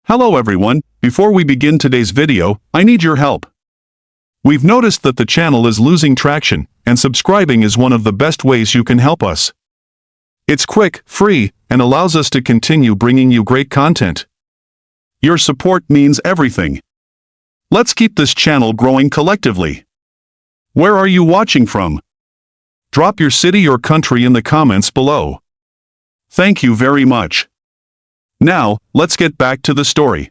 Hello everyone, before we begin today's video, I need your help. We've noticed that the channel is losing traction, and subscribing is one of the best ways you can help us. It's quick, free, and allows us to continue bringing you great content. Your support means everything. Let's keep this channel growing collectively. Where are you watching from? Drop your city or country in the comments below. Thank you very much. Now, let's get back to the story.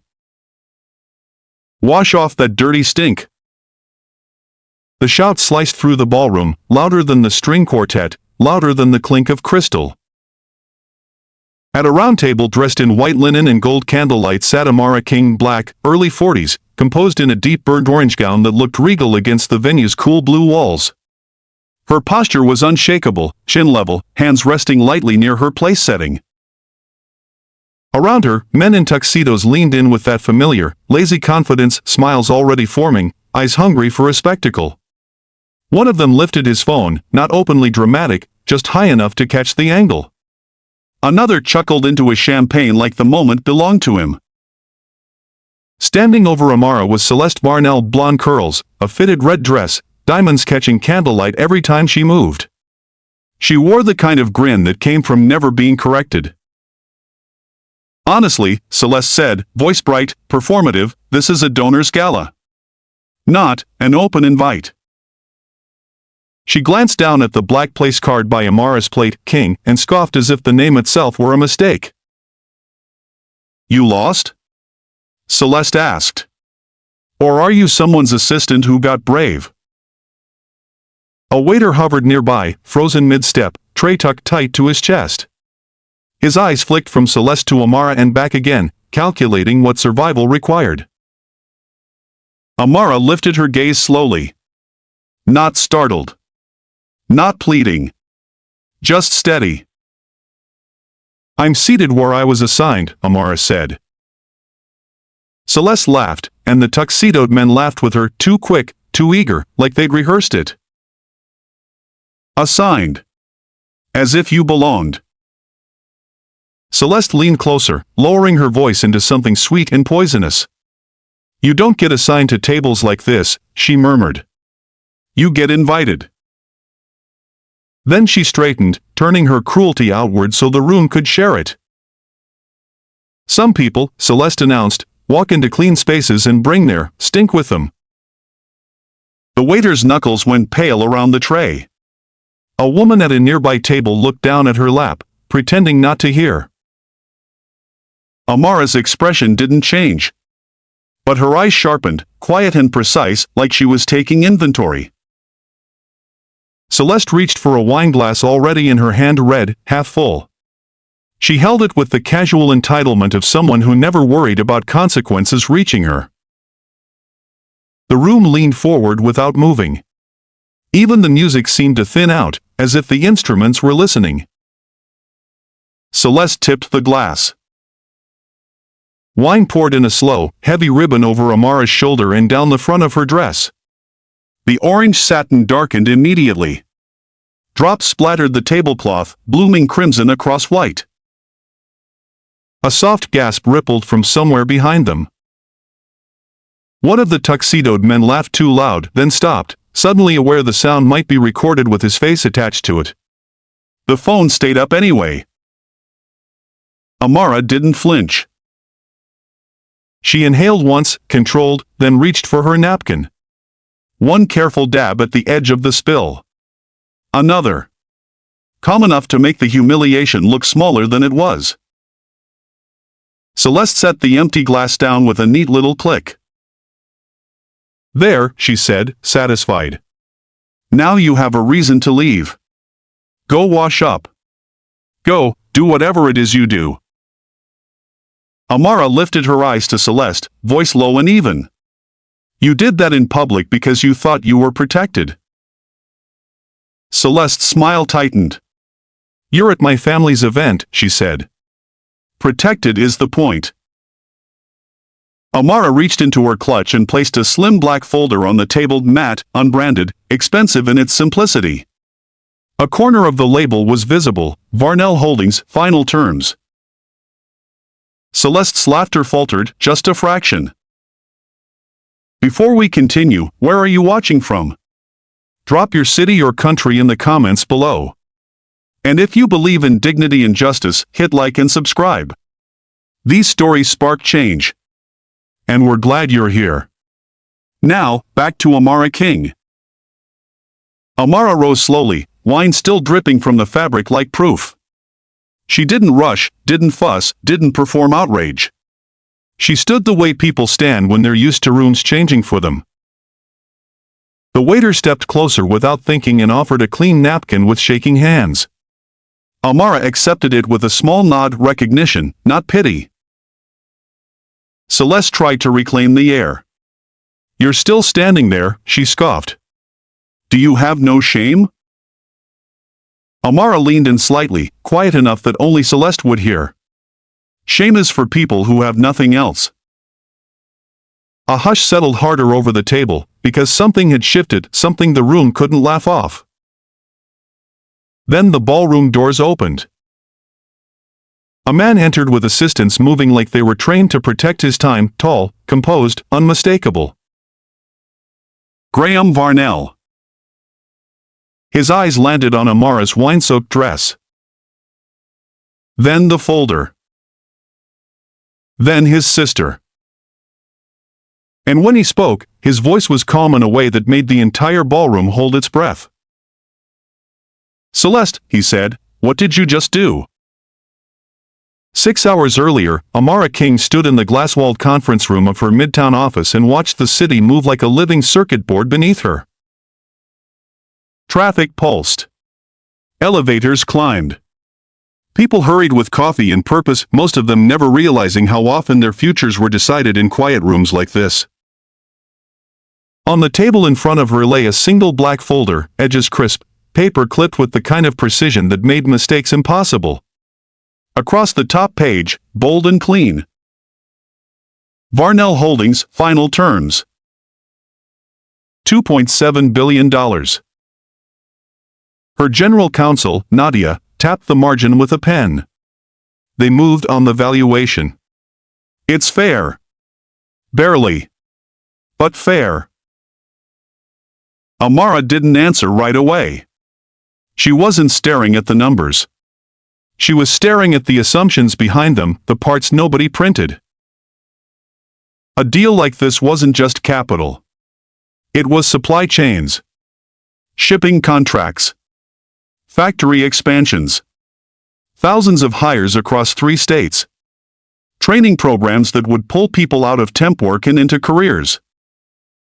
Wash off that dirty stink. The shout sliced through the ballroom, louder than the string quartet, louder than the clink of crystal. At a round table dressed in white linen and gold candlelight sat Amara King, black, early 40s, composed in a deep burnt orange gown that looked regal against the venue's cool blue walls. Her posture was unshakable, chin level, hands resting lightly near her place setting. Around her, men in tuxedos leaned in with that familiar, lazy confidence, smiles already forming, eyes hungry for a spectacle. One of them lifted his phone, not openly dramatic, just high enough to catch the angle. Another chuckled into a champagne like the moment belonged to him. Standing over Amara was Celeste Barnell, blonde curls, a fitted red dress, diamonds catching candlelight every time she moved. She wore the kind of grin that came from never being corrected. Honestly, Celeste said, voice bright, performative, this is a donor's gala. Not an open invite. She glanced down at the black place card by Amara's plate, King, and scoffed as if the name itself were a mistake. You lost? Celeste asked. Or are you someone's assistant who got brave? A waiter hovered nearby, frozen mid-step, tray tucked tight to his chest. His eyes flicked from Celeste to Amara and back again, calculating what survival required. Amara lifted her gaze slowly. Not startled. Not pleading. Just steady. I'm seated where I was assigned, Amara said. Celeste laughed, and the tuxedoed men laughed with her, too quick, too eager, like they'd rehearsed it. Assigned. As if you belonged. Celeste leaned closer, lowering her voice into something sweet and poisonous. You don't get assigned to tables like this, she murmured. You get invited. Then she straightened, turning her cruelty outward so the room could share it. Some people, Celeste announced, walk into clean spaces and bring their stink with them. The waiter's knuckles went pale around the tray. A woman at a nearby table looked down at her lap, pretending not to hear. Amara's expression didn't change. But her eyes sharpened, quiet and precise, like she was taking inventory. Celeste reached for a wineglass already in her hand, red, half full. She held it with the casual entitlement of someone who never worried about consequences reaching her. The room leaned forward without moving. Even the music seemed to thin out, as if the instruments were listening. Celeste tipped the glass. Wine poured in a slow, heavy ribbon over Amara's shoulder and down the front of her dress. The orange satin darkened immediately. Drops splattered the tablecloth, blooming crimson across white. A soft gasp rippled from somewhere behind them. One of the tuxedoed men laughed too loud, then stopped, suddenly aware the sound might be recorded with his face attached to it. The phone stayed up anyway. Amara didn't flinch. She inhaled once, controlled, then reached for her napkin. One careful dab at the edge of the spill. Another. Calm enough to make the humiliation look smaller than it was. Celeste set the empty glass down with a neat little click. There, she said, satisfied. Now you have a reason to leave. Go wash up. Go, do whatever it is you do. Amara lifted her eyes to Celeste, voice low and even. You did that in public because you thought you were protected. Celeste's smile tightened. You're at my family's event, she said. Protected is the point. Amara reached into her clutch and placed a slim black folder on the table, matte, unbranded, expensive in its simplicity. A corner of the label was visible, Varnell Holdings, final terms. Celeste's laughter faltered just a fraction. Before we continue, where are you watching from? Drop your city or country in the comments below. And if you believe in dignity and justice, hit like and subscribe. These stories spark change. And we're glad you're here. Now, back to Amara King. Amara rose slowly, wine still dripping from the fabric like proof. She didn't rush, didn't fuss, didn't perform outrage. She stood the way people stand when they're used to rooms changing for them. The waiter stepped closer without thinking and offered a clean napkin with shaking hands. Amara accepted it with a small nod, recognition, not pity. Celeste tried to reclaim the air. "You're still standing there," she scoffed. "Do you have no shame?" Amara leaned in slightly, quiet enough that only Celeste would hear. "Shame is for people who have nothing else." A hush settled harder over the table, because something had shifted, something the room couldn't laugh off. Then the ballroom doors opened. A man entered with assistants moving like they were trained to protect his time, tall, composed, unmistakable. Graham Varnell. His eyes landed on Amara's wine-soaked dress. Then the folder. Then his sister. And when he spoke, his voice was calm in a way that made the entire ballroom hold its breath. "Celeste," he said, "what did you just do?" 6 hours earlier, Amara King stood in the glass-walled conference room of her midtown office and watched the city move like a living circuit board beneath her. Traffic pulsed. Elevators climbed. People hurried with coffee and purpose, most of them never realizing how often their futures were decided in quiet rooms like this. On the table in front of her lay a single black folder, edges crisp, paper clipped with the kind of precision that made mistakes impossible. Across the top page, bold and clean. Varnell Holdings, final terms. $2.7 billion. Her general counsel, Nadia, tapped the margin with a pen. They moved on the valuation. "It's fair." "Barely. But fair." Amara didn't answer right away. She wasn't staring at the numbers. She was staring at the assumptions behind them, the parts nobody printed. A deal like this wasn't just capital. It was supply chains. Shipping contracts. Factory expansions. Thousands of hires across 3 states. Training programs that would pull people out of temp work and into careers.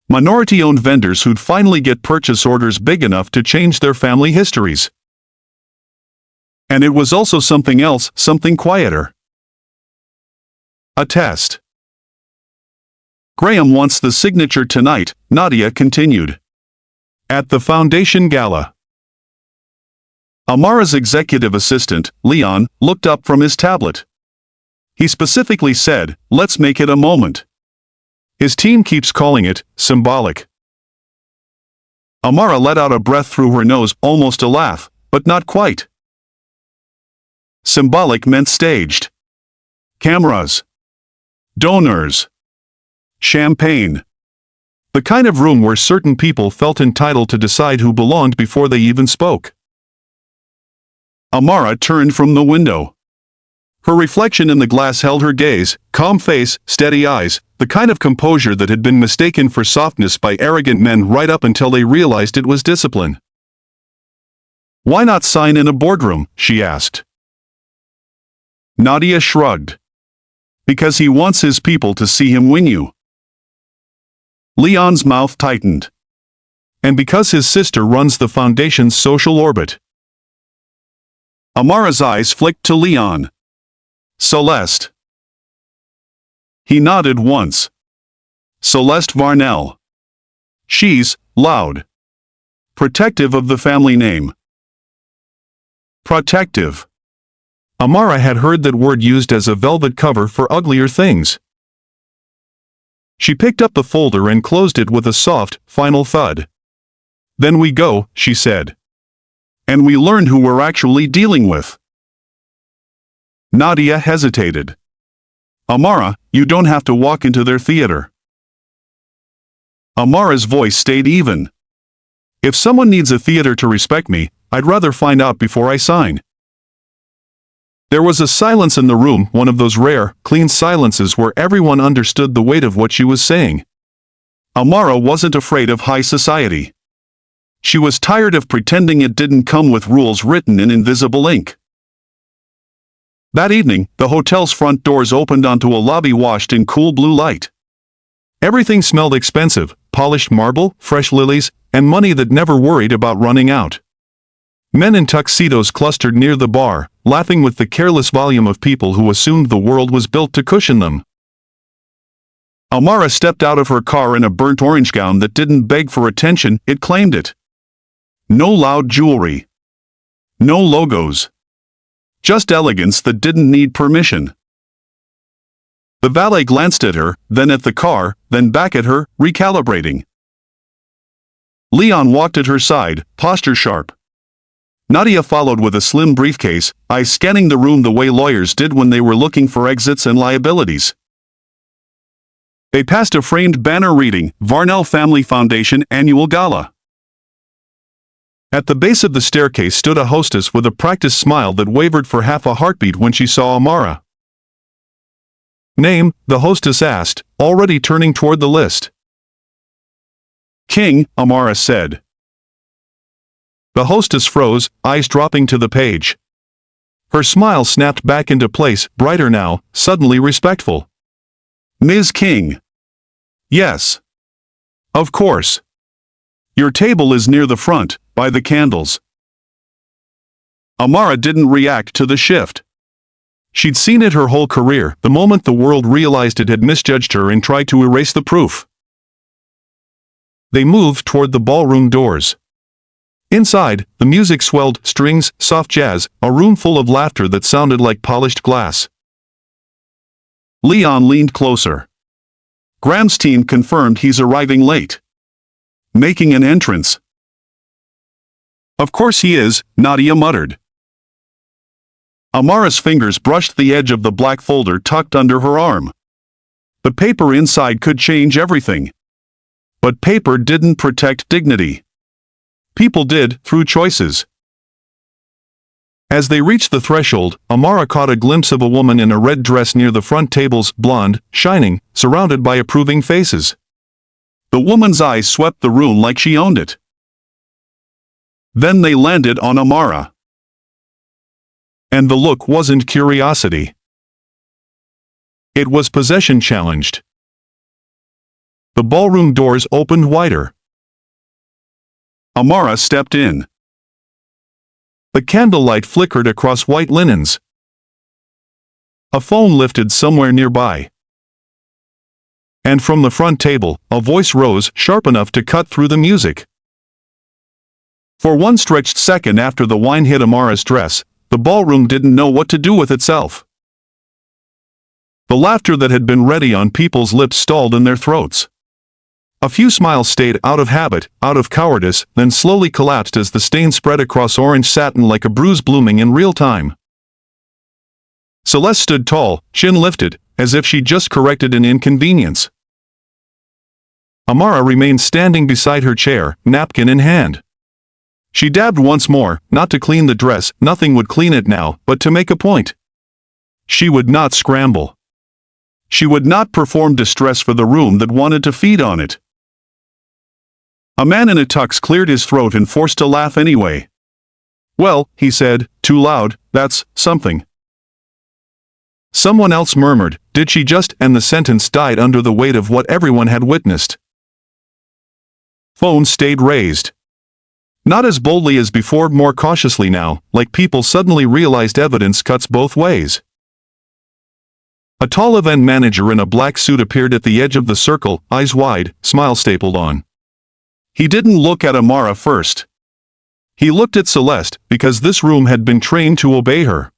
Minority-owned vendors who'd finally get purchase orders big enough to change their family histories. And it was also something else, something quieter. A test. "Graham wants the signature tonight," Nadia continued. "At the foundation gala." Amara's executive assistant, Leon, looked up from his tablet. He specifically said, "Let's make it a moment." His team keeps calling it symbolic. Amara let out a breath through her nose, almost a laugh, but not quite. Symbolic meant staged. Cameras. Donors. Champagne. The kind of room where certain people felt entitled to decide who belonged before they even spoke. Amara turned from the window. Her reflection in the glass held her gaze, calm face, steady eyes, the kind of composure that had been mistaken for softness by arrogant men right up until they realized it was discipline. "Why not sign in a boardroom?" she asked. Nadia shrugged. "Because he wants his people to see him win you." Leon's mouth tightened. "And because his sister runs the foundation's social orbit." Amara's eyes flicked to Leon. "Celeste." He nodded once. "Celeste Varnell. She's loud. Protective of the family name." Protective. Amara had heard that word used as a velvet cover for uglier things. She picked up the folder and closed it with a soft, final thud. "Then we go," she said. "And we learn who we're actually dealing with." Nadia hesitated. Amara, you don't have to walk into their theater. Amara's voice stayed even. If someone needs a theater to respect me, I'd rather find out before I sign. There was a silence in the room, one of those rare, clean silences where everyone understood the weight of what she was saying. Amara wasn't afraid of high society. She was tired of pretending it didn't come with rules written in invisible ink. That evening, the hotel's front doors opened onto a lobby washed in cool blue light. Everything smelled expensive: polished marble, fresh lilies, and money that never worried about running out. Men in tuxedos clustered near the bar, laughing with the careless volume of people who assumed the world was built to cushion them. Amara stepped out of her car in a burnt orange gown that didn't beg for attention, it claimed it. No loud jewelry. No logos. Just elegance that didn't need permission. The valet glanced at her, then at the car, then back at her, recalibrating. Leon walked at her side, posture sharp. Nadia followed with a slim briefcase, eyes scanning the room the way lawyers did when they were looking for exits and liabilities. They passed a framed banner reading, Varnell Family Foundation Annual Gala. At the base of the staircase stood a hostess with a practiced smile that wavered for half a heartbeat when she saw Amara. Name, the hostess asked, already turning toward the list. King, Amara said. The hostess froze, eyes dropping to the page. Her smile snapped back into place, brighter now, suddenly respectful. Ms. King. Yes. Of course. Your table is near the front, by the candles. Amara didn't react to the shift. She'd seen it her whole career, the moment the world realized it had misjudged her and tried to erase the proof. They moved toward the ballroom doors. Inside, the music swelled, strings, soft jazz, a room full of laughter that sounded like polished glass. Leon leaned closer. Graham's team confirmed he's arriving late. Making an entrance. Of course he is, Nadia muttered. Amara's fingers brushed the edge of the black folder tucked under her arm. The paper inside could change everything. But paper didn't protect dignity. People did, through choices. As they reached the threshold, Amara caught a glimpse of a woman in a red dress near the front tables, blonde, shining, surrounded by approving faces. The woman's eyes swept the room like she owned it. Then they landed on Amara. And the look wasn't curiosity. It was possession challenged. The ballroom doors opened wider. Amara stepped in. The candlelight flickered across white linens. A phone lifted somewhere nearby. And from the front table, a voice rose, sharp enough to cut through the music. For one stretched second after the wine hit Amara's dress, the ballroom didn't know what to do with itself. The laughter that had been ready on people's lips stalled in their throats. A few smiles stayed, out of habit, out of cowardice, then slowly collapsed as the stain spread across orange satin like a bruise blooming in real time. Celeste stood tall, chin lifted, as if she'd just corrected an inconvenience. Amara remained standing beside her chair, napkin in hand. She dabbed once more, not to clean the dress, nothing would clean it now, but to make a point. She would not scramble. She would not perform distress for the room that wanted to feed on it. A man in a tux cleared his throat and forced a laugh anyway. Well, he said, too loud, that's something. Someone else murmured, did she just, and the sentence died under the weight of what everyone had witnessed. Phone stayed raised. Not as boldly as before, more cautiously now, like people suddenly realized evidence cuts both ways. A tall event manager in a black suit appeared at the edge of the circle, eyes wide, smile stapled on. He didn't look at Amara first. He looked at Celeste, because this room had been trained to obey her.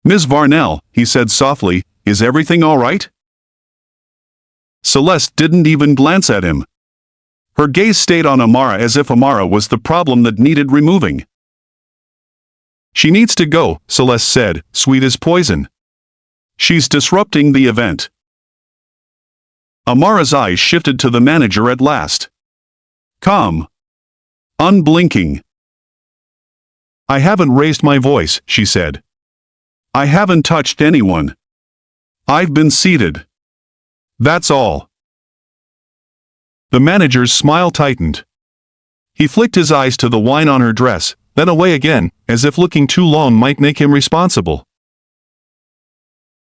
Ms. Varnell, he said softly, is everything all right? Celeste didn't even glance at him. Her gaze stayed on Amara as if Amara was the problem that needed removing. She needs to go, Celeste said, sweet as poison. She's disrupting the event. Amara's eyes shifted to the manager at last. Calm. Unblinking. I haven't raised my voice, she said. I haven't touched anyone. I've been seated. That's all. The manager's smile tightened. He flicked his eyes to the wine on her dress, then away again, as if looking too long might make him responsible.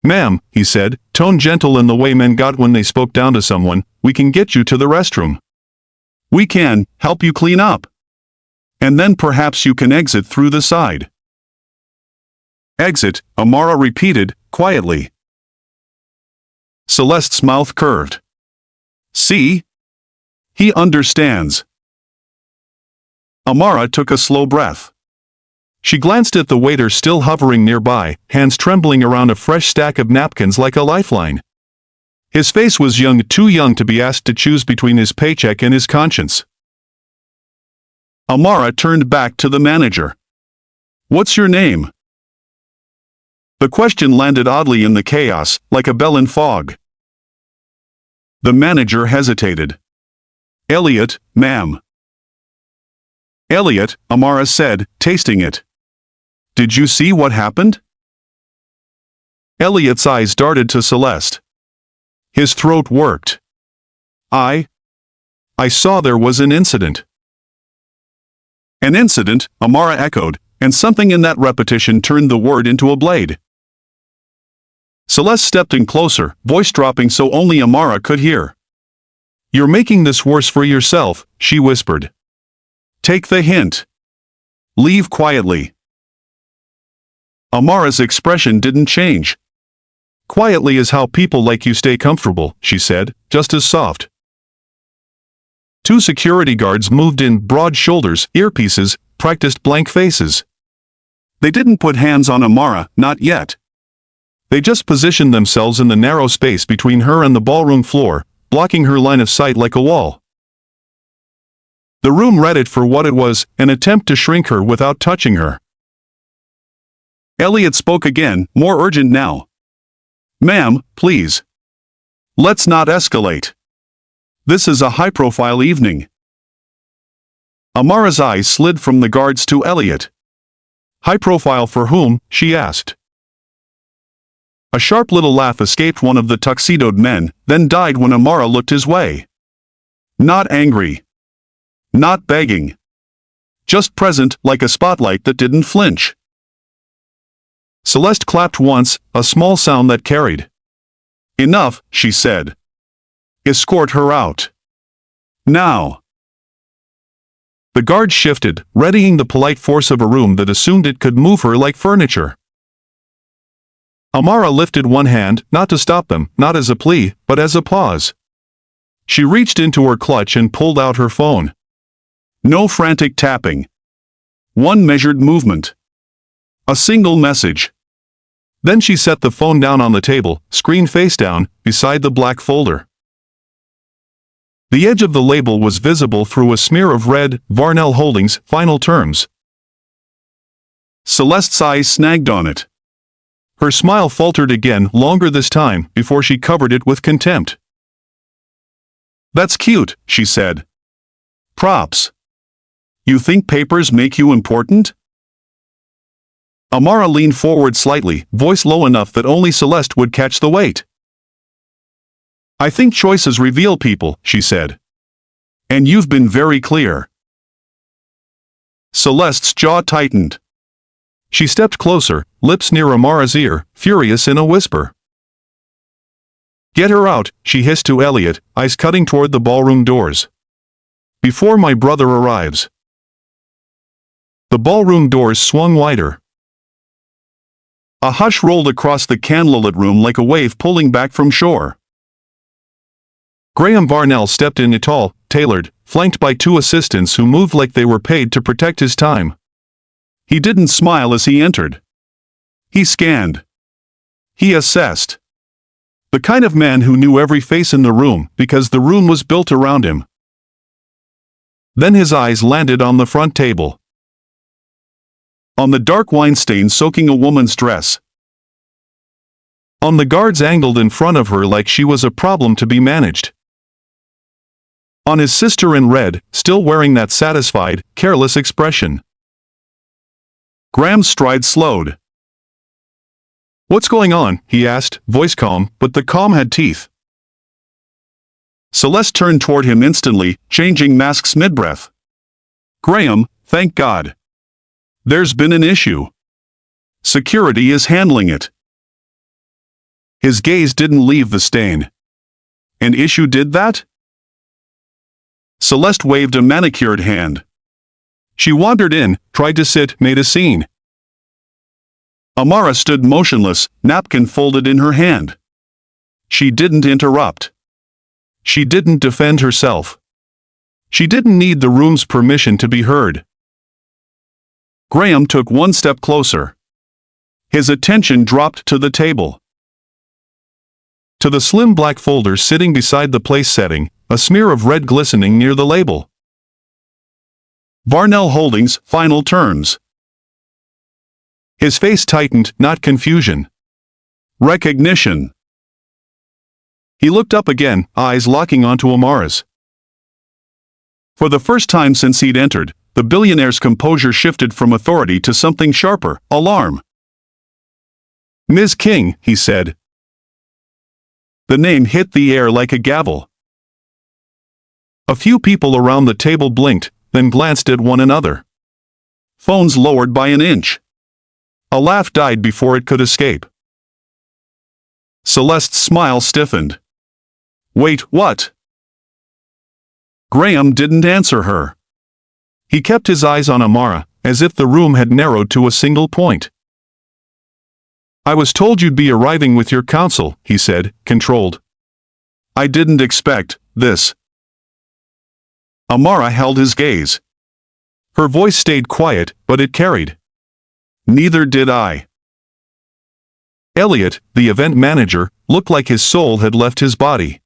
Ma'am, he said, tone gentle in the way men got when they spoke down to someone, we can get you to the restroom. We can help you clean up. And then perhaps you can exit through the side. Exit, Amara repeated, quietly. Celeste's mouth curved. See? He understands. Amara took a slow breath. She glanced at the waiter still hovering nearby, hands trembling around a fresh stack of napkins like a lifeline. His face was young, too young to be asked to choose between his paycheck and his conscience. Amara turned back to the manager. What's your name? The question landed oddly in the chaos, like a bell in fog. The manager hesitated. Elliot, ma'am. Elliot, Amara said, tasting it. Did you see what happened? Elliot's eyes darted to Celeste. His throat worked. I saw there was an incident. An incident, Amara echoed, and something in that repetition turned the word into a blade. Celeste stepped in closer, voice dropping so only Amara could hear. You're making this worse for yourself, she whispered. Take the hint. Leave quietly. Amara's expression didn't change. Quietly is how people like you stay comfortable, she said, just as soft. Two security guards moved in, broad shoulders, earpieces, practiced blank faces. They didn't put hands on Amara, not yet. They just positioned themselves in the narrow space between her and the ballroom floor, blocking her line of sight like a wall. The room read it for what it was, an attempt to shrink her without touching her. Elliot spoke again, more urgent now. Ma'am, please. Let's not escalate. This is a high-profile evening. Amara's eyes slid from the guards to Elliot. High-profile for whom? She asked. A sharp little laugh escaped one of the tuxedoed men, then died when Amara looked his way. Not angry. Not begging. Just present, like a spotlight that didn't flinch. Celeste clapped once, a small sound that carried. Enough, she said. Escort her out. Now. The guard shifted, readying the polite force of a room that assumed it could move her like furniture. Amara lifted one hand, not to stop them, not as a plea, but as a pause. She reached into her clutch and pulled out her phone. No frantic tapping. One measured movement. A single message. Then she set the phone down on the table, screen face down, beside the black folder. The edge of the label was visible through a smear of red, Varnell Holdings, final terms. Celeste's eyes snagged on it. Her smile faltered again, longer this time, before she covered it with contempt. That's cute, she said. Props. You think papers make you important? Amara leaned forward slightly, voice low enough that only Celeste would catch the weight. I think choices reveal people, she said. And you've been very clear. Celeste's jaw tightened. She stepped closer, lips near Amara's ear, furious in a whisper. Get her out, she hissed to Elliot, eyes cutting toward the ballroom doors. Before my brother arrives. The ballroom doors swung wider. A hush rolled across the candlelit room like a wave pulling back from shore. Graham Varnell stepped in, tall, tailored, flanked by two assistants who moved like they were paid to protect his time. He didn't smile as he entered. He scanned. He assessed. The kind of man who knew every face in the room because the room was built around him. Then his eyes landed on the front table. On the dark wine stain soaking a woman's dress. On the guards angled in front of her like she was a problem to be managed. On his sister in red, still wearing that satisfied, careless expression. Graham's stride slowed. "What's going on?" he asked, voice calm, but the calm had teeth. Celeste turned toward him instantly, changing masks mid-breath. "Graham, thank God. There's been an issue. Security is handling it." His gaze didn't leave the stain. "An issue did that?" Celeste waved a manicured hand. She wandered in, tried to sit, made a scene. Amara stood motionless, napkin folded in her hand. She didn't interrupt. She didn't defend herself. She didn't need the room's permission to be heard. Graham took one step closer. His attention dropped to the table. To the slim black folder sitting beside the place setting, a smear of red glistening near the label. Varnell Holdings, final terms. His face tightened, not confusion. Recognition. He looked up again, eyes locking onto Amara's. For the first time since he'd entered, the billionaire's composure shifted from authority to something sharper, alarm. "Ms. King," he said. The name hit the air like a gavel. A few people around the table blinked, then glanced at one another. Phones lowered by an inch. A laugh died before it could escape. Celeste's smile stiffened. "Wait, what?" Graham didn't answer her. He kept his eyes on Amara, as if the room had narrowed to a single point. "I was told you'd be arriving with your counsel," he said, controlled. "I didn't expect this." Amara held his gaze. Her voice stayed quiet, but it carried. "Neither did I." Elliot, the event manager, looked like his soul had left his body.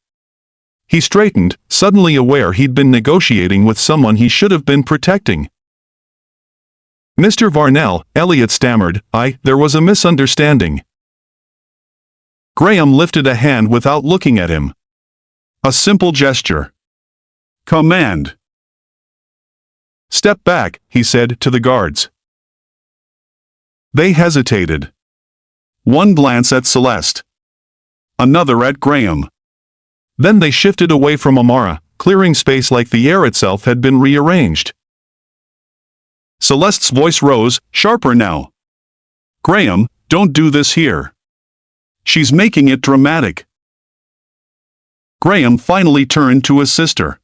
He straightened, suddenly aware he'd been negotiating with someone he should have been protecting. "Mr. Varnell," Elliot stammered, "there was a misunderstanding." Graham lifted a hand without looking at him. A simple gesture. Command. "Step back," he said to the guards. They hesitated. One glance at Celeste. Another at Graham. Then they shifted away from Amara, clearing space like the air itself had been rearranged. Celeste's voice rose, sharper now. "Graham, don't do this here. She's making it dramatic." Graham finally turned to his sister.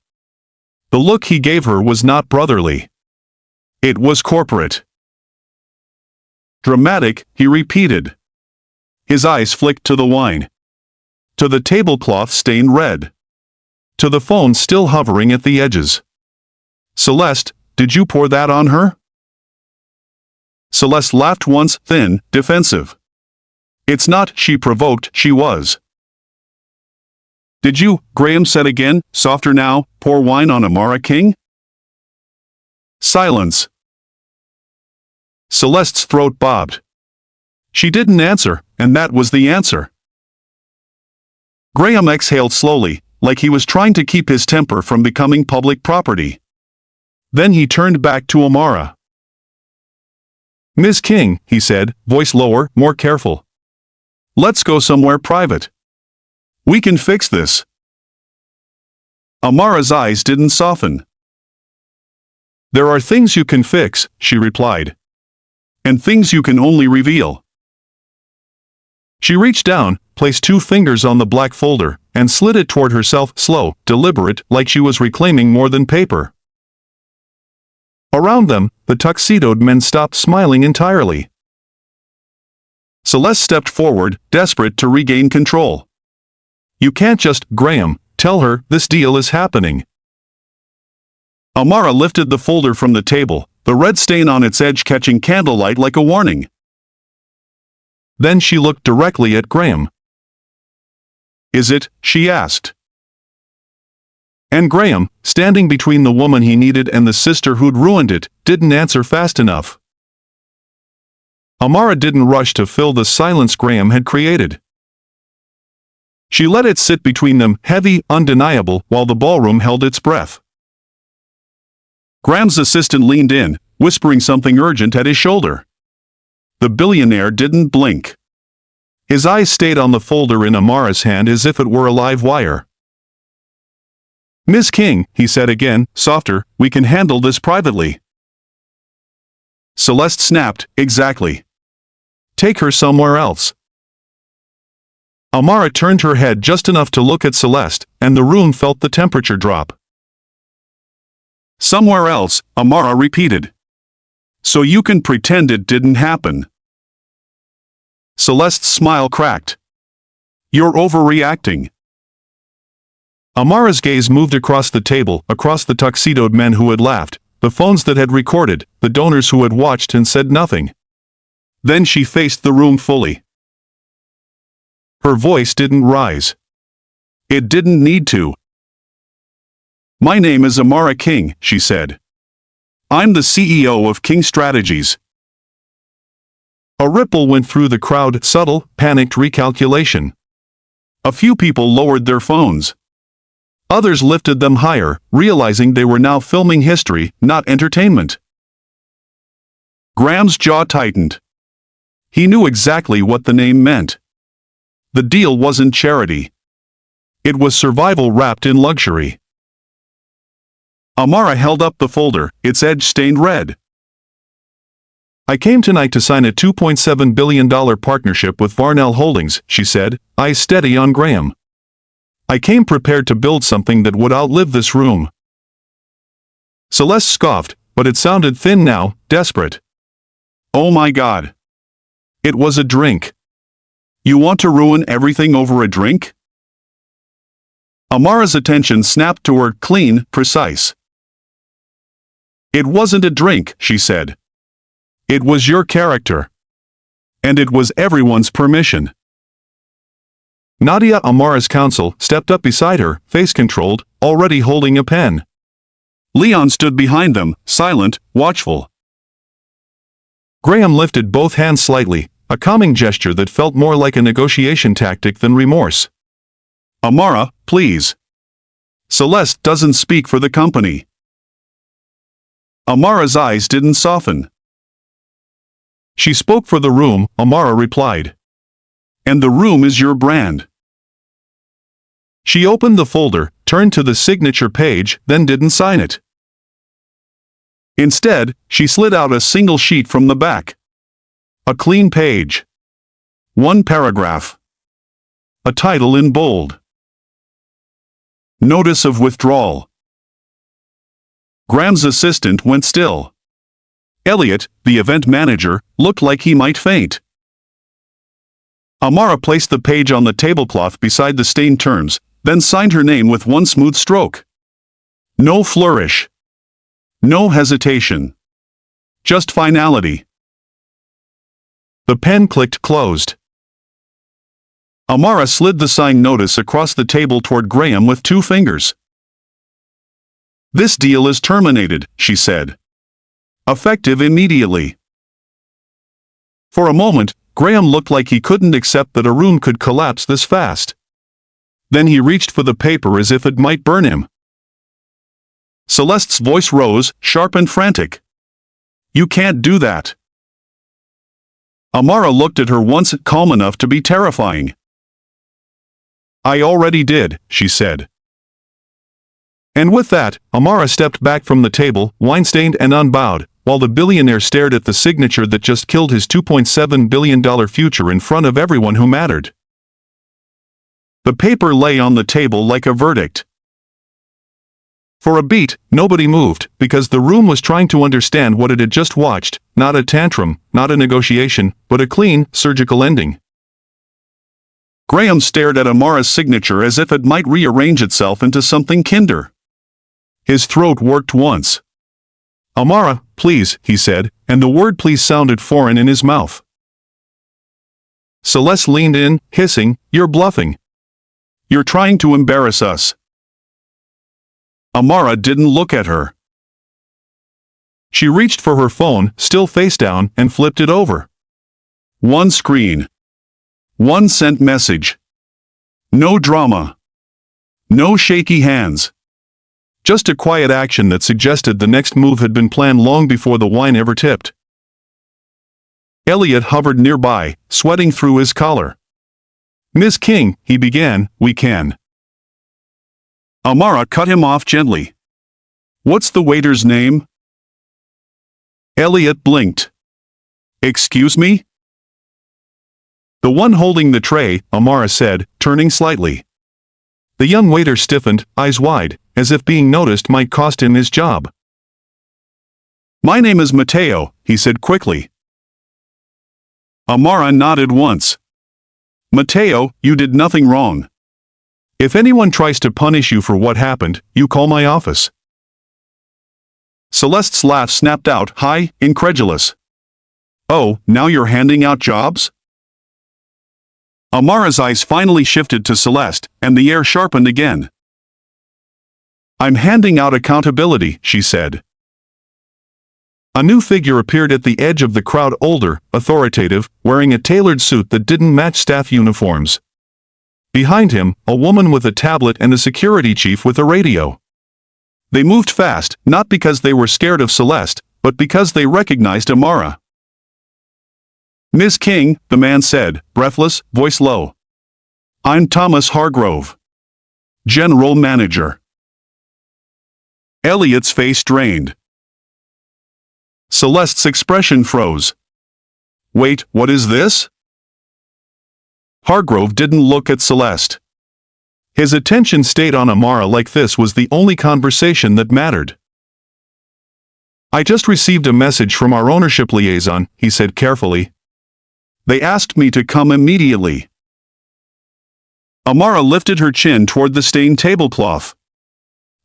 The look he gave her was not brotherly. It was corporate. "Dramatic," he repeated. His eyes flicked to the wine. To the tablecloth stained red. To the phone still hovering at the edges. "Celeste, did you pour that on her?" Celeste laughed once, thin, defensive. "It's not she provoked, she was." "Did you," Graham said again, softer now, "pour wine on Amara King?" Silence. Celeste's throat bobbed. She didn't answer, and that was the answer. Graham exhaled slowly, like he was trying to keep his temper from becoming public property. Then he turned back to Amara. "Ms. King," he said, voice lower, more careful. "Let's go somewhere private. We can fix this." Amara's eyes didn't soften. "There are things you can fix," she replied. "And things you can only reveal." She reached down, placed 2 fingers on the black folder, and slid it toward herself, slow, deliberate, like she was reclaiming more than paper. Around them, the tuxedoed men stopped smiling entirely. Celeste stepped forward, desperate to regain control. "You can't just, Graham, tell her, this deal is happening." Amara lifted the folder from the table, the red stain on its edge catching candlelight like a warning. Then she looked directly at Graham. "Is it?" she asked. And Graham, standing between the woman he needed and the sister who'd ruined it, didn't answer fast enough. Amara didn't rush to fill the silence Graham had created. She let it sit between them, heavy, undeniable, while the ballroom held its breath. Graham's assistant leaned in, whispering something urgent at his shoulder. The billionaire didn't blink. His eyes stayed on the folder in Amara's hand as if it were a live wire. "Miss King," he said again, softer, "we can handle this privately." Celeste snapped, "Exactly. Take her somewhere else." Amara turned her head just enough to look at Celeste, and the room felt the temperature drop. "Somewhere else," Amara repeated. "So you can pretend it didn't happen." Celeste's smile cracked. "You're overreacting." Amara's gaze moved across the table, across the tuxedoed men who had laughed, the phones that had recorded, the donors who had watched and said nothing. Then she faced the room fully. Her voice didn't rise. It didn't need to. "My name is Amara King," she said. "I'm the CEO of King Strategies." A ripple went through the crowd, subtle, panicked recalculation. A few people lowered their phones. Others lifted them higher, realizing they were now filming history, not entertainment. Graham's jaw tightened. He knew exactly what the name meant. The deal wasn't charity. It was survival wrapped in luxury. Amara held up the folder, its edge stained red. "I came tonight to sign a $2.7 billion partnership with Varnell Holdings," she said, eyes steady on Graham. "I came prepared to build something that would outlive this room." Celeste scoffed, but it sounded thin now, desperate. "Oh my God. It was a drink. You want to ruin everything over a drink?" Amara's attention snapped to her, clean, precise. "It wasn't a drink," she said. "It was your character. And it was everyone's permission." Nadia, Amara's counsel, stepped up beside her, face controlled, already holding a pen. Leon stood behind them, silent, watchful. Graham lifted both hands slightly, a calming gesture that felt more like a negotiation tactic than remorse. "Amara, please. Celeste doesn't speak for the company." Amara's eyes didn't soften. "She spoke for the room," Amara replied. "And the room is your brand." She opened the folder, turned to the signature page, then didn't sign it. Instead, she slid out a single sheet from the back. A clean page. One paragraph. A title in bold. Notice of withdrawal. Graham's assistant went still. Elliot, the event manager, looked like he might faint. Amara placed the page on the tablecloth beside the stained terms, then signed her name with one smooth stroke. No flourish. No hesitation. Just finality. The pen clicked closed. Amara slid the signed notice across the table toward Graham with 2 fingers. "This deal is terminated," she said. "Effective immediately." For a moment, Graham looked like he couldn't accept that a room could collapse this fast. Then he reached for the paper as if it might burn him. Celeste's voice rose, sharp and frantic. "You can't do that." Amara looked at her once, calm enough to be terrifying. "I already did," she said. And with that, Amara stepped back from the table, wine-stained and unbowed, while the billionaire stared at the signature that just killed his $2.7 billion future in front of everyone who mattered. The paper lay on the table like a verdict. For a beat, nobody moved, because the room was trying to understand what it had just watched, not a tantrum, not a negotiation, but a clean, surgical ending. Graham stared at Amara's signature as if it might rearrange itself into something kinder. His throat worked once. "Amara, please," he said, and the word please sounded foreign in his mouth. Celeste leaned in, hissing, "You're bluffing. You're trying to embarrass us." Amara didn't look at her. She reached for her phone, still face down, and flipped it over. One screen. One sent message. No drama. No shaky hands. Just a quiet action that suggested the next move had been planned long before the wine ever tipped. Elliot hovered nearby, sweating through his collar. "Miss King," he began, "we can." Amara cut him off gently. "What's the waiter's name?" Elliot blinked. "Excuse me?" "The one holding the tray," Amara said, turning slightly. The young waiter stiffened, eyes wide, as if being noticed might cost him his job. "My name is Mateo," he said quickly. Amara nodded once. "Mateo, you did nothing wrong. If anyone tries to punish you for what happened, you call my office." Celeste's laugh snapped out, high, incredulous. "Oh, now you're handing out jobs?" Amara's eyes finally shifted to Celeste, and the air sharpened again. "I'm handing out accountability," she said. A new figure appeared at the edge of the crowd, older, authoritative, wearing a tailored suit that didn't match staff uniforms. Behind him, a woman with a tablet and a security chief with a radio. They moved fast, not because they were scared of Celeste, but because they recognized Amara. "Miss King," the man said, breathless, voice low. "I'm Thomas Hargrove, General Manager." Elliot's face drained. Celeste's expression froze. "Wait, what is this?" Hargrove didn't look at Celeste. His attention stayed on Amara, like this was the only conversation that mattered. "I just received a message from our ownership liaison," he said carefully. "They asked me to come immediately." Amara lifted her chin toward the stained tablecloth.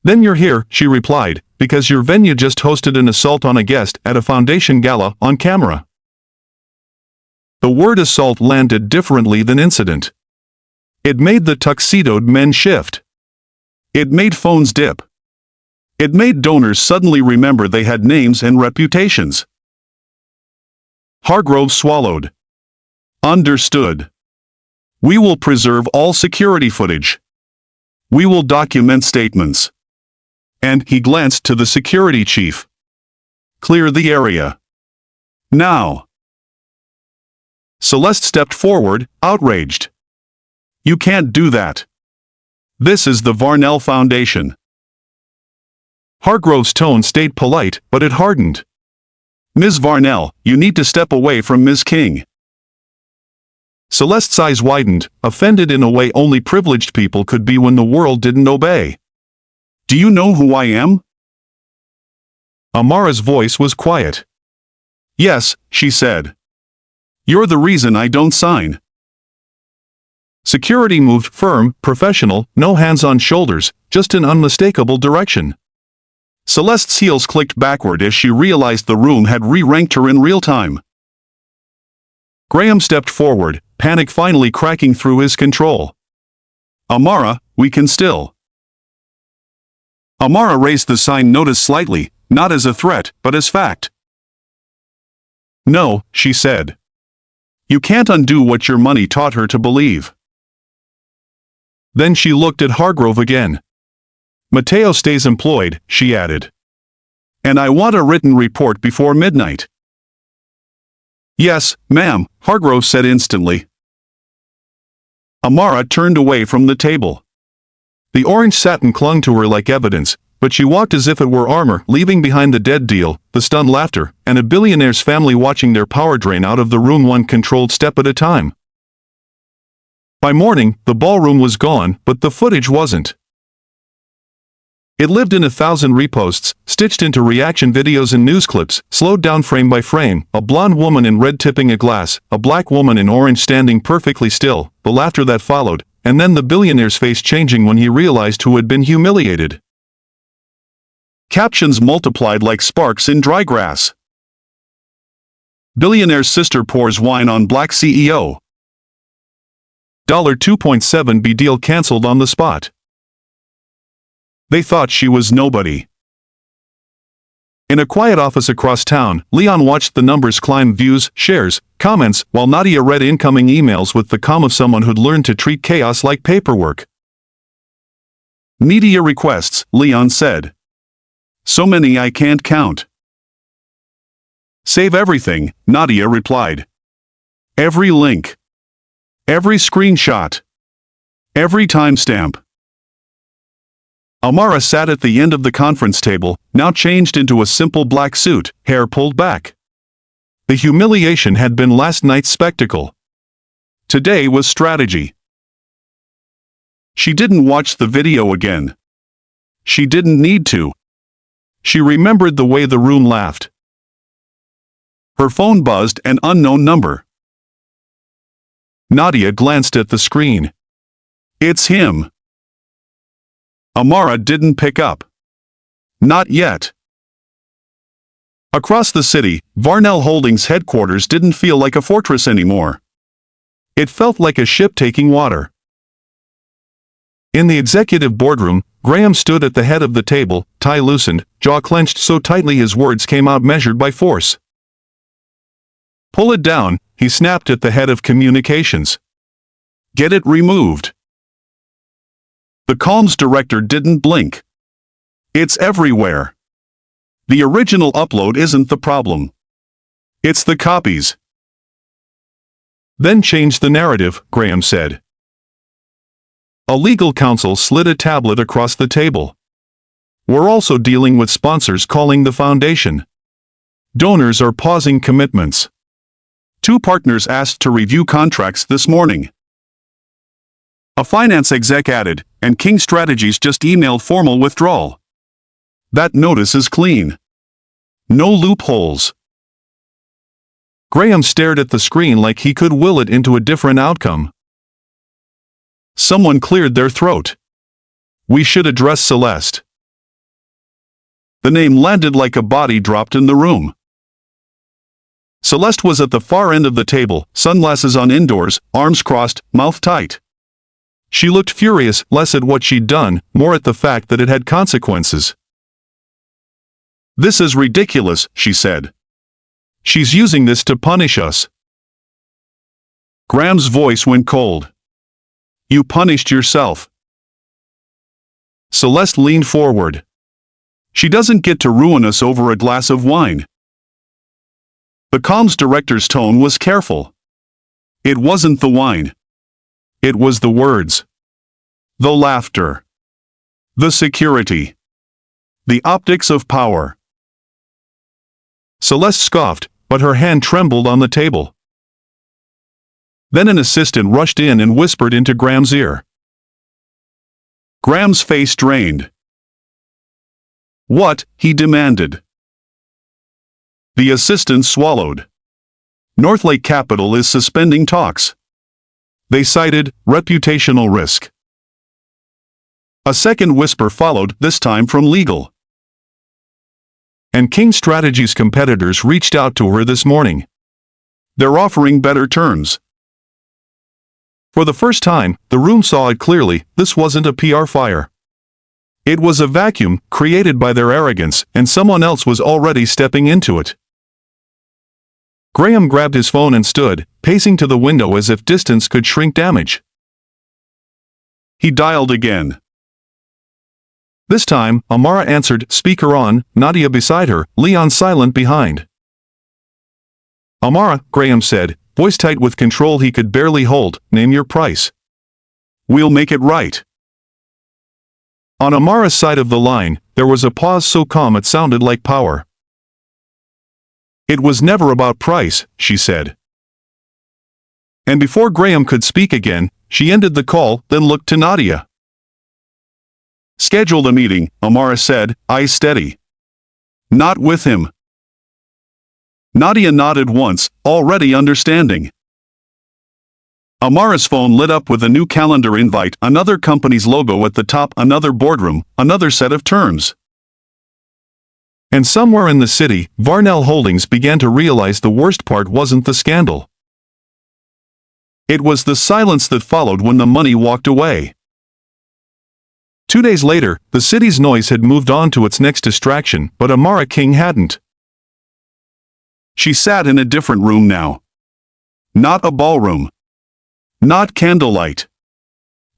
"Then you're here," she replied, "because your venue just hosted an assault on a guest at a foundation gala on camera." The word assault landed differently than incident. It made the tuxedoed men shift. It made phones dip. It made donors suddenly remember they had names and reputations. Hargrove swallowed. "Understood. We will preserve all security footage. We will document statements." And he glanced to the security chief. "Clear the area. Now." Celeste stepped forward, outraged. "You can't do that. This is the Varnell Foundation." Hargrove's tone stayed polite, but it hardened. "Ms. Varnell, you need to step away from Ms. King." Celeste's eyes widened, offended in a way only privileged people could be when the world didn't obey. "Do you know who I am?" Amara's voice was quiet. "Yes," she said. "You're the reason I don't sign." Security moved, firm, professional, no hands on shoulders, just an unmistakable direction. Celeste's heels clicked backward as she realized the room had re-ranked her in real time. Graham stepped forward, panic finally cracking through his control. "Amara, we can still." Amara raised the sign notice slightly, not as a threat, but as fact. "No," she said. "You can't undo what your money taught her to believe." Then she looked at Hargrove again. "Mateo stays employed," she added. "And I want a written report before midnight." "Yes, ma'am," Hargrove said instantly. Amara turned away from the table. The orange satin clung to her like evidence, but she walked as if it were armor, leaving behind the dead deal, the stunned laughter, and a billionaire's family watching their power drain out of the room one controlled step at a time. By morning, the ballroom was gone, but the footage wasn't. It lived in 1,000 reposts, stitched into reaction videos and news clips, slowed down frame by frame, a blonde woman in red tipping a glass, a black woman in orange standing perfectly still, the laughter that followed, and then the billionaire's face changing when he realized who had been humiliated. Captions multiplied like sparks in dry grass. Billionaire's sister pours wine on black CEO. $2.7B deal cancelled on the spot. They thought she was nobody. In a quiet office across town, Leon watched the numbers climb: views, shares, comments, while Nadia read incoming emails with the calm of someone who'd learned to treat chaos like paperwork. "Media requests," Leon said. "So many I can't count." "Save everything," Nadia replied. "Every link. Every screenshot. Every timestamp." Amara sat at the end of the conference table, now changed into a simple black suit, hair pulled back. The humiliation had been last night's spectacle. Today was strategy. She didn't watch the video again. She didn't need to. She remembered the way the room laughed. Her phone buzzed, an unknown number. Nadia glanced at the screen. "It's him." Amara didn't pick up. Not yet. Across the city, Varnell Holdings headquarters didn't feel like a fortress anymore. It felt like a ship taking water. In the executive boardroom, Graham stood at the head of the table, tie loosened, jaw clenched so tightly his words came out measured by force. "Pull it down," he snapped at the head of communications. "Get it removed." The comms director didn't blink. "It's everywhere. The original upload isn't the problem. It's the copies." "Then change the narrative," Graham said. A legal counsel slid a tablet across the table. "We're also dealing with sponsors calling the foundation. Donors are pausing commitments. 2 partners asked to review contracts this morning." A finance exec added, "And King Strategies just emailed formal withdrawal. That notice is clean. No loopholes." Graham stared at the screen like he could will it into a different outcome. Someone cleared their throat. "We should address Celeste." The name landed like a body dropped in the room. Celeste was at the far end of the table, sunglasses on indoors, arms crossed, mouth tight. She looked furious, less at what she'd done, more at the fact that it had consequences. "This is ridiculous," she said. "She's using this to punish us." Graham's voice went cold. "You punished yourself." Celeste leaned forward. "She doesn't get to ruin us over a glass of wine." The comms director's tone was careful. It wasn't the wine. It was the words. The laughter. The security. The optics of power. Celeste scoffed, but her hand trembled on the table. Then an assistant rushed in and whispered into Graham's ear. Graham's face drained. "What?" he demanded. The assistant swallowed. "Northlake Capital is suspending talks. They cited reputational risk." A second whisper followed, this time from legal. "And King Strategies' competitors reached out to her this morning. They're offering better terms." For the first time, the room saw it clearly. This wasn't a PR fire. It was a vacuum created by their arrogance, and someone else was already stepping into it. Graham grabbed his phone and stood, pacing to the window as if distance could shrink damage. He dialed again. This time, Amara answered, speaker on, Nadia beside her, Leon silent behind. "Amara," Graham said, voice tight with control he could barely hold, "name your price. We'll make it right." On Amara's side of the line, there was a pause so calm it sounded like power. "It was never about price," she said. And before Graham could speak again, she ended the call, then looked to Nadia. "Schedule the meeting," Amara said, eyes steady. "Not with him." Nadia nodded once, already understanding. Amara's phone lit up with a new calendar invite, another company's logo at the top, another boardroom, another set of terms. And somewhere in the city, Varnell Holdings began to realize the worst part wasn't the scandal. It was the silence that followed when the money walked away. 2 days later, the city's noise had moved on to its next distraction, but Amara King hadn't. She sat in a different room now. Not a ballroom. Not candlelight.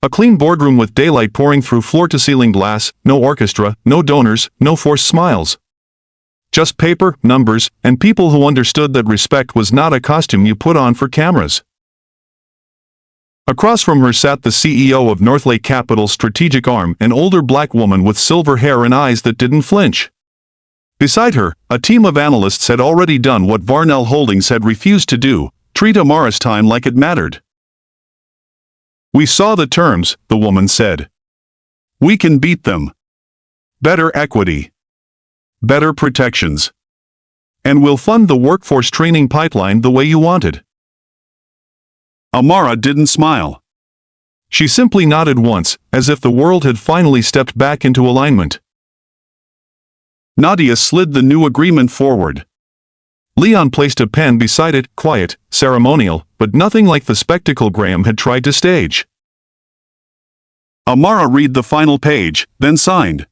A clean boardroom with daylight pouring through floor-to-ceiling glass, no orchestra, no donors, no forced smiles. Just paper, numbers, and people who understood that respect was not a costume you put on for cameras. Across from her sat the CEO of Northlake Capital's strategic arm, an older black woman with silver hair and eyes that didn't flinch. Beside her, a team of analysts had already done what Varnell Holdings had refused to do: treat Amara's time like it mattered. "We saw the terms," the woman said. "We can beat them. Better equity. Better protections. And we'll fund the workforce training pipeline the way you wanted." Amara didn't smile. She simply nodded once, as if the world had finally stepped back into alignment. Nadia slid the new agreement forward. Leon placed a pen beside it, quiet, ceremonial, but nothing like the spectacle Graham had tried to stage. Amara read the final page, then signed.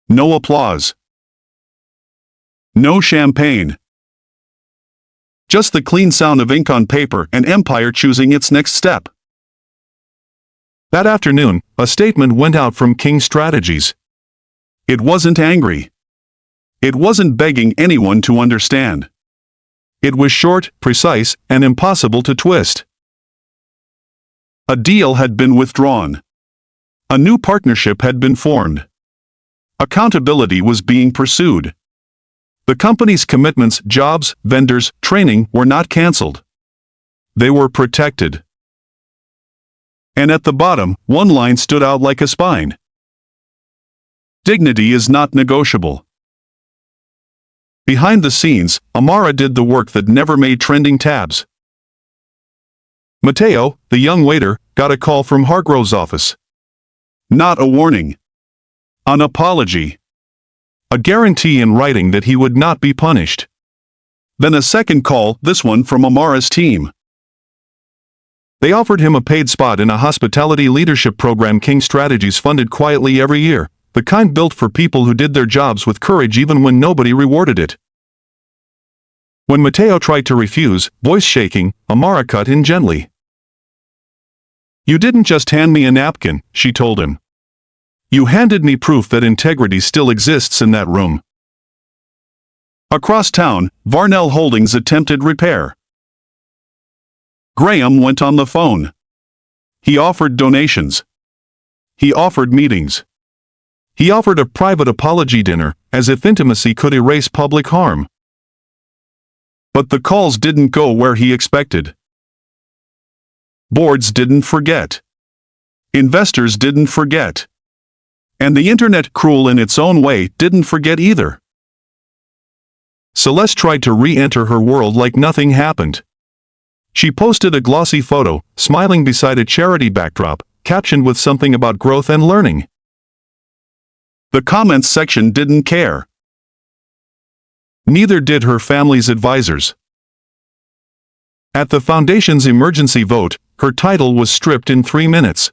No applause. No champagne. Just the clean sound of ink on paper and Empire choosing its next step. That afternoon, a statement went out from King Strategies. It wasn't angry. It wasn't begging anyone to understand. It was short, precise, and impossible to twist. A deal had been withdrawn. A new partnership had been formed. Accountability was being pursued. The company's commitments, jobs, vendors, training were not cancelled. They were protected. And at the bottom, one line stood out like a spine. Dignity is not negotiable. Behind the scenes, Amara did the work that never made trending tabs. Mateo, the young waiter, got a call from Hargrove's office. Not a warning. An apology. A guarantee in writing that he would not be punished. Then a second call, this one from Amara's team. They offered him a paid spot in a hospitality leadership program King Strategies funded quietly every year, the kind built for people who did their jobs with courage even when nobody rewarded it. When Mateo tried to refuse, voice shaking, Amara cut in gently. "You didn't just hand me a napkin," she told him. "You handed me proof that integrity still exists in that room." Across town, Varnell Holdings attempted repair. Graham went on the phone. He offered donations. He offered meetings. He offered a private apology dinner, as if intimacy could erase public harm. But the calls didn't go where he expected. Boards didn't forget. Investors didn't forget. And the internet, cruel in its own way, didn't forget either. Celeste tried to re-enter her world like nothing happened. She posted a glossy photo, smiling beside a charity backdrop, captioned with something about growth and learning. The comments section didn't care. Neither did her family's advisors. At the foundation's emergency vote, her title was stripped in 3 minutes.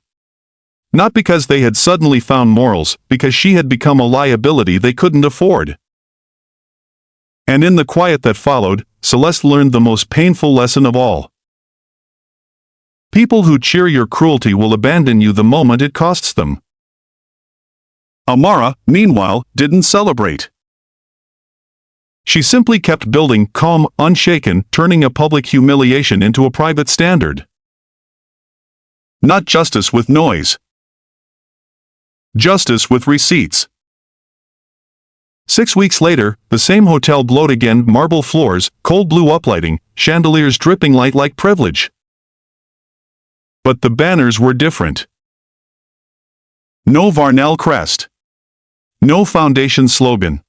Not because they had suddenly found morals, because she had become a liability they couldn't afford. And in the quiet that followed, Celeste learned the most painful lesson of all. People who cheer your cruelty will abandon you the moment it costs them. Amara, meanwhile, didn't celebrate. She simply kept building, calm, unshaken, turning a public humiliation into a private standard. Not justice with noise. Justice with receipts. 6 weeks later, the same hotel glowed again, marble floors, cold blue uplighting, chandeliers dripping light like privilege. But the banners were different. No Varnell crest. No foundation slogan.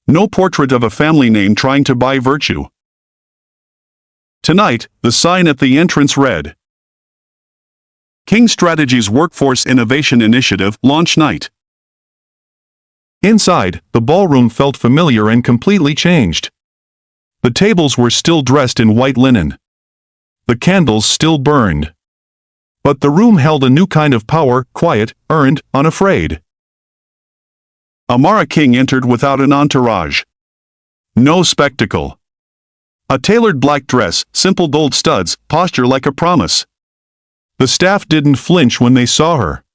No portrait of a family name trying to buy virtue. Tonight, the sign at the entrance read, King Strategies Workforce Innovation Initiative Launch Night. Inside, the ballroom felt familiar and completely changed. The tables were still dressed in white linen. The candles still burned. But the room held a new kind of power, quiet, earned, unafraid. Amara King entered without an entourage. No spectacle. A tailored black dress, simple gold studs, posture like a promise. The staff didn't flinch when they saw her.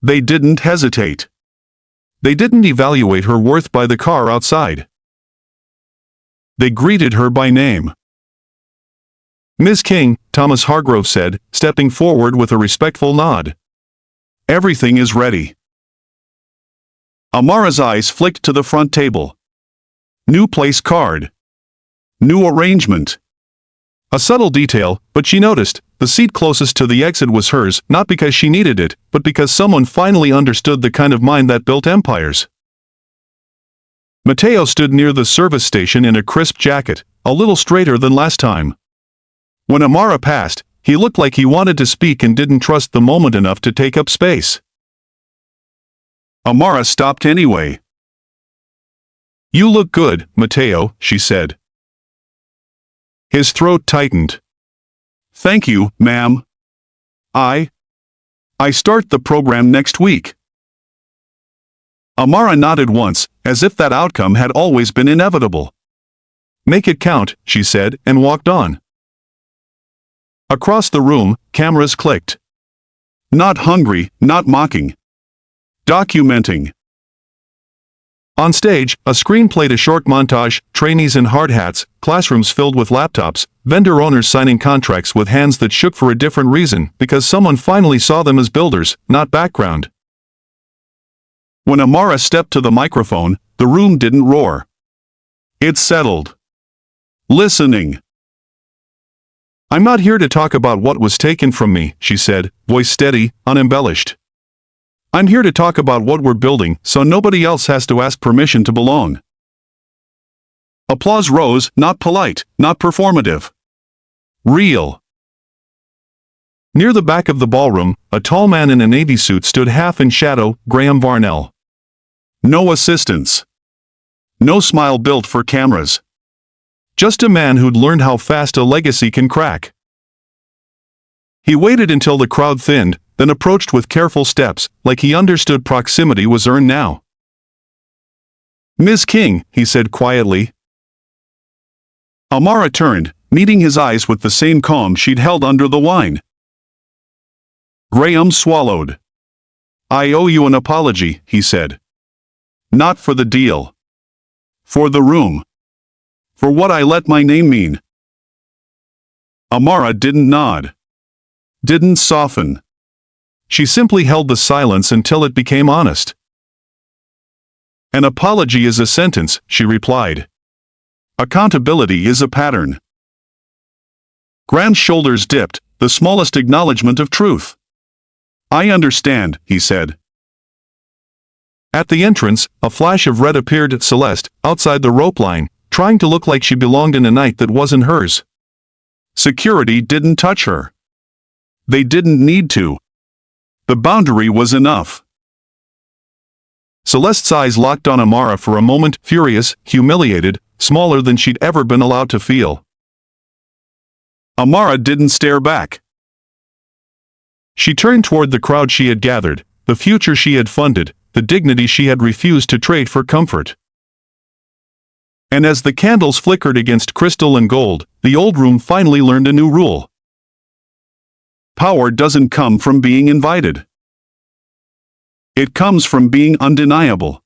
They didn't hesitate. They didn't evaluate her worth by the car outside. They greeted her by name. "Miss King," Thomas Hargrove said, stepping forward with a respectful nod. "Everything is ready." Amara's eyes flicked to the front table. New place card. New arrangement. A subtle detail, but she noticed, the seat closest to the exit was hers, not because she needed it, but because someone finally understood the kind of mind that built empires. Mateo stood near the service station in a crisp jacket, a little straighter than last time. When Amara passed, he looked like he wanted to speak and didn't trust the moment enough to take up space. Amara stopped anyway. "You look good, Mateo," she said. His throat tightened. "Thank you, ma'am. I start the program next week." Amara nodded once, as if that outcome had always been inevitable. "Make it count," she said, and walked on. Across the room, cameras clicked. Not hungry, not mocking. Documenting. On stage, a screen played a short montage, trainees in hard hats, classrooms filled with laptops, vendor owners signing contracts with hands that shook for a different reason, because someone finally saw them as builders, not background. When Amara stepped to the microphone, the room didn't roar. It settled. Listening. "I'm not here to talk about what was taken from me," she said, voice steady, unembellished. "I'm here to talk about what we're building, so nobody else has to ask permission to belong." Applause rose, not polite, not performative. Real. Near the back of the ballroom, a tall man in a navy suit stood half in shadow, Graham Varnell. No assistants. No smile built for cameras. Just a man who'd learned how fast a legacy can crack. He waited until the crowd thinned, then approached with careful steps, like he understood proximity was earned now. "Miss King," he said quietly. Amara turned, meeting his eyes with the same calm she'd held under the wine. Graham swallowed. "I owe you an apology," he said. "Not for the deal. For the room. For what I let my name mean." Amara didn't nod. Didn't soften. She simply held the silence until it became honest. "An apology is a sentence," she replied. "Accountability is a pattern." Graham's shoulders dipped, the smallest acknowledgement of truth. "I understand," he said. At the entrance, a flash of red appeared at Celeste, outside the rope line, trying to look like she belonged in a night that wasn't hers. Security didn't touch her. They didn't need to. The boundary was enough. Celeste's eyes locked on Amara for a moment, furious, humiliated, smaller than she'd ever been allowed to feel. Amara didn't stare back. She turned toward the crowd she had gathered, the future she had funded, the dignity she had refused to trade for comfort. And as the candles flickered against crystal and gold, the old room finally learned a new rule. Power doesn't come from being invited. It comes from being undeniable.